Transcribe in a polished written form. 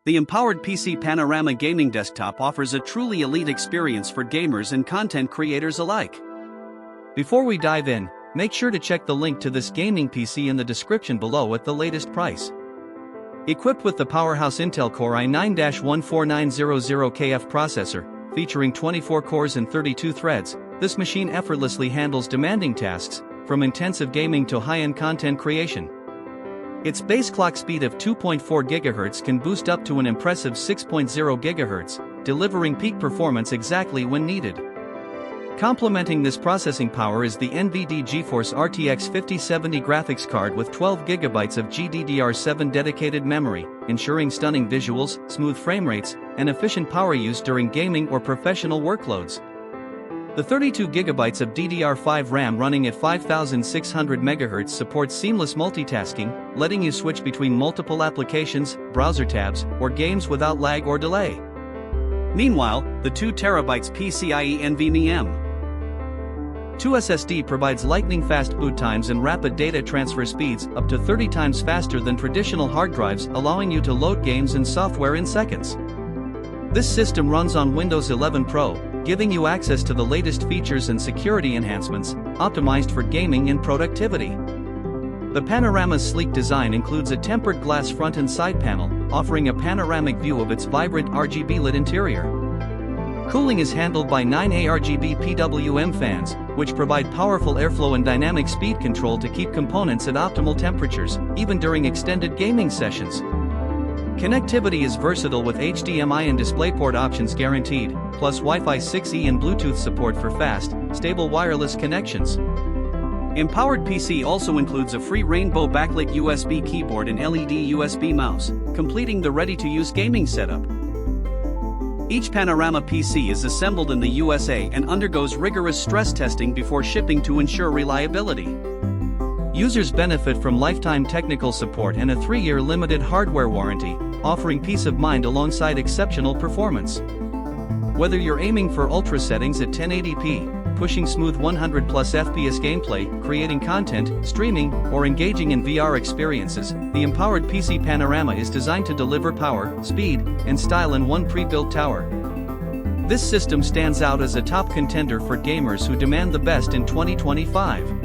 The empowered PC Panorama gaming desktop offers a truly elite experience for gamers and content creators alike. Before we dive in, make sure to check the link to this gaming PC in the description below at the latest price. Equipped with the powerhouse Intel Core i9-14900KF processor, featuring 24 cores and 32 threads, this machine effortlessly handles demanding tasks, from intensive gaming to high-end content creation. Its base clock speed of 2.4 GHz can boost up to an impressive 6.0 GHz, delivering peak performance exactly when needed. Complementing this processing power is the NVD GeForce RTX 5070 graphics card with 12 GB of GDDR5 dedicated memory, ensuring stunning visuals, smooth frame rates, and efficient power use during gaming or professional workloads. The 32 GB of DDR5 RAM running at 5600 MHz supports seamless multitasking, letting you switch between multiple applications, browser tabs, or games without lag or delay. Meanwhile, the 2 TB PCIe NVMe M.2 SSD provides lightning-fast boot times and rapid data transfer speeds up to 30 times faster than traditional hard drives, allowing you to load games and software in seconds. This system runs on Windows 11 Pro, giving you access to the latest features and security enhancements, optimized for gaming and productivity. The Panorama's sleek design includes a tempered glass front and side panel, offering a panoramic view of its vibrant RGB lit interior. Cooling is handled by 9 ARGB PWM fans, which provide powerful airflow and dynamic speed control to keep components at optimal temperatures, even during extended gaming sessions. Connectivity is versatile with HDMI and DisplayPort options guaranteed, plus Wi-Fi 6E and Bluetooth support for fast, stable wireless connections. Empowered PC also includes a free rainbow backlit USB keyboard and LED USB mouse, completing the ready-to-use gaming setup. Each Panorama PC is assembled in the USA and undergoes rigorous stress testing before shipping to ensure reliability. Users benefit from lifetime technical support and a 3-year limited hardware warranty, offering peace of mind alongside exceptional performance. Whether you're aiming for ultra settings at 1080p, pushing smooth 100+ FPS gameplay, creating content, streaming, or engaging in VR experiences, the empowered PC Panorama is designed to deliver power, speed, and style in one pre-built tower. This system stands out as a top contender for gamers who demand the best in 2025.